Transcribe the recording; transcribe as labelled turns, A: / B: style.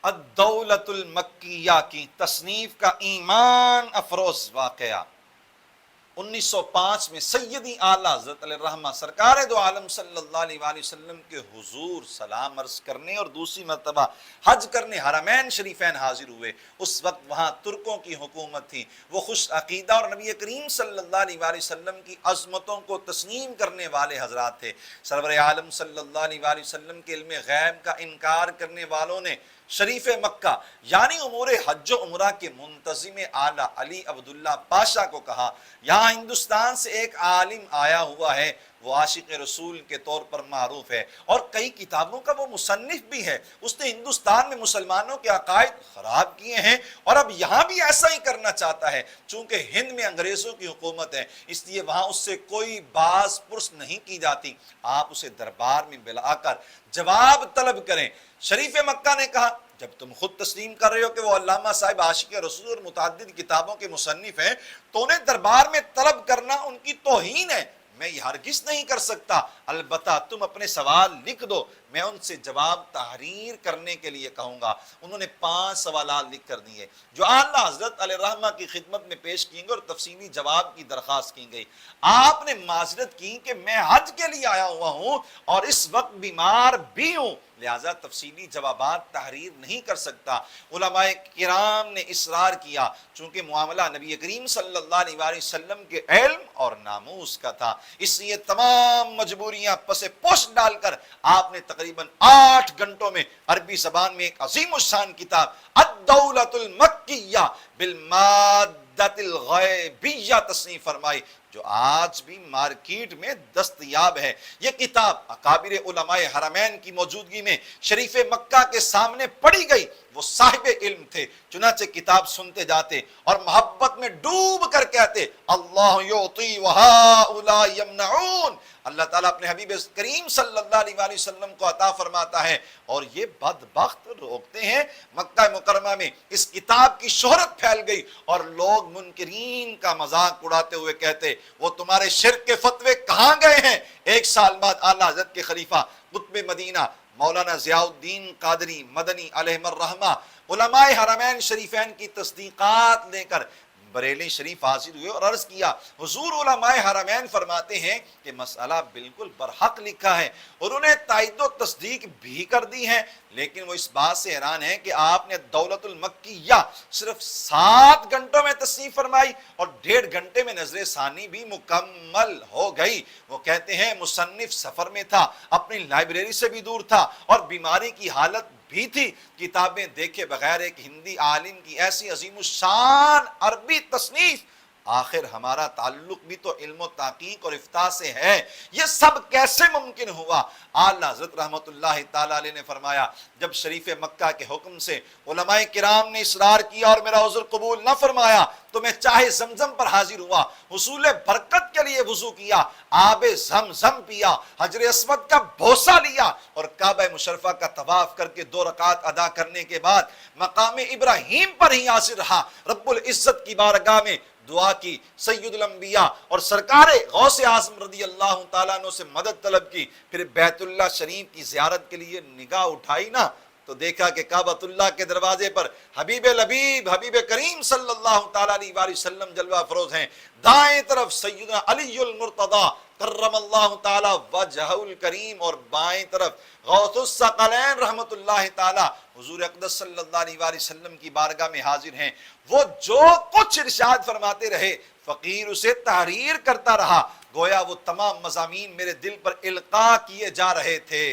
A: الدولۃ المکیہ کی تصنیف کا ایمان افروز واقعہ 1905 میں سیدی اعلیٰ حضرت علیہ الرحمہ سرکار دو عالم صلی اللہ علیہ وآلہ وسلم کے حضور سلام عرض کرنے اور دوسری مرتبہ حج کرنے حرمین شریفین حاضر ہوئے۔ اس وقت وہاں ترکوں کی حکومت تھی، وہ خوش عقیدہ اور نبی کریم صلی اللہ علیہ وآلہ وسلم کی عظمتوں کو تسلیم کرنے والے حضرات تھے۔ سرور عالم صلی اللہ علیہ وآلہ وسلم کے علم غیب کا انکار کرنے والوں نے شریف مکہ یعنی امور حج و عمرہ کے منتظم اعلیٰ علی عبداللہ پاشا کو کہا، یہاں ہندوستان سے ایک عالم آیا ہوا ہے، وہ عاشق رسول کے طور پر معروف ہے اور کئی کتابوں کا وہ مصنف بھی ہے، اس نے ہندوستان میں مسلمانوں کے عقائد خراب کیے ہیں اور اب یہاں بھی ایسا ہی کرنا چاہتا ہے۔ چونکہ ہند میں انگریزوں کی حکومت ہے اس لیے وہاں اس سے کوئی باز پرس نہیں کی جاتی، آپ اسے دربار میں بلا کر جواب طلب کریں۔ شریف مکہ نے کہا، جب تم خود تسلیم کر رہے ہو کہ وہ علامہ صاحب عاشق رسول اور متعدد کتابوں کے مصنف ہیں تو انہیں دربار میں طلب کرنا ان کی توہین ہے، میں یہ ہرگز نہیں کر سکتا، البتہ تم اپنے سوال لکھ دو، میں ان سے جواب تحریر کرنے کے لیے کہوں گا۔ انہوں نے 5 سوالات لکھ کر دیے جو اعلیٰ حضرت علیہ الرحمہ کی خدمت میں پیش کیے گئے اور تفصیلی جواب کی درخواست کی گئی۔ آپ نے معذرت کی کہ میں حج کے لیے آیا ہوا ہوں اور اس وقت بیمار بھی ہوں، لہذا تفصیلی جوابات تحریر نہیں کر سکتا۔ علماء کرام نے اصرار کیا، چونکہ معاملہ نبی کریم صلی اللہ علیہ وآلہ وسلم کے علم اور ناموس کا تھا، اس لیے تمام مجبوریاں پس پوش ڈال کر آپ نے تقریباً 8 گھنٹوں میں عربی زبان میں ایک عظیم الشان کتاب الدولۃ المکیہ بالمادۃ الغیبیہ تصنیف فرمائی، جو آج بھی مارکیٹ میں دستیاب ہے۔ یہ کتاب اکابر علماء حرمین کی موجودگی میں شریف مکہ کے سامنے پڑھی گئی، وہ صاحب علم تھے، چنانچہ کتاب سنتے جاتے اور محبت میں ڈوب کر کہتے، اللہ یعطی وہؤلاء یمنعون، اللہ تعالیٰ اپنے حبیب کریم صلی اللہ علیہ وآلہ وسلم کو عطا فرماتا ہے اور یہ بدبخت روکتے ہیں۔ مکہ مکرمہ میں اس کتاب کی شہرت پھیل گئی اور لوگ منکرین کا مذاق اڑاتے ہوئے کہتے، وہ تمہارے شرک کے فتوے کہاں گئے ہیں؟ 1 سال بعد اعلیٰ حضرت کے خلیفہ قطب مدینہ مولانا ضیاء الدین قادری مدنی علیہ الرحمہ علماء حرمین شریفین کی تصدیقات لے کر بریلی شریف حاضر ہوئے اور عرض کیا، حضور علماء حرمین فرماتے ہیں کہ مسئلہ بالکل برحق لکھا ہے اور انہیں تائید و تصدیق بھی کر دی ہے، لیکن وہ اس بات سے حیران ہیں کہ آپ نے دولت المکیہ صرف 7 گھنٹوں میں تصنیف فرمائی اور 1.5 گھنٹے میں نظر ثانی بھی مکمل ہو گئی۔ وہ کہتے ہیں مصنف سفر میں تھا، اپنی لائبریری سے بھی دور تھا اور بیماری کی حالت بھی تھی، کتابیں دیکھے بغیر ایک ہندی عالم کی ایسی عظیم الشان عربی تصنیف، آخر ہمارا تعلق بھی تو علم و تحقیق اور افتاء سے ہے، یہ سب کیسے ممکن ہوا؟ اعلیٰ حضرت رحمت اللہ تعالیٰ علیہ نے فرمایا، جب شریف مکہ کے حکم سے علماء کرام نے اصرار کیا اور میرا عذر قبول نہ فرمایا تو میں چاہے زمزم پر حاضر ہوا، حصول برکت کے لیے وضو کیا، آب زمزم پیا، حجر اسود کا بوسہ لیا اور کعبہ مشرفہ کا طواف کر کے 2 رکعت ادا کرنے کے بعد مقام ابراہیم پر ہی حاضر رہا، رب العزت کی بارگاہ میں دعا کی، سید الانبیاء اور سرکار غوث اعظم رضی اللہ تعالیٰ عنہ سے مدد طلب کی، پھر بیت اللہ شریف کی زیارت کے لیے نگاہ اٹھائی نا تو دیکھا کہ کعبۃ اللہ کے دروازے پر حبیب لبیب حبیب کریم صلی اللہ تعالیٰ علیہ وآلہ وسلم جلوہ افروز ہیں، دائیں طرف سیدنا علی المرتضی کرم اللہ تعالی وجہہ الکریم اور بائیں طرف غوث الثقلین رحمت اللہ تعالی حضور اقدس صلی اللہ علیہ وآلہ وسلم کی بارگاہ میں حاضر ہیں۔ وہ جو کچھ ارشاد فرماتے رہے فقیر اسے تحریر کرتا رہا، گویا وہ تمام مضامین میرے دل پر القاء کیے جا رہے تھے۔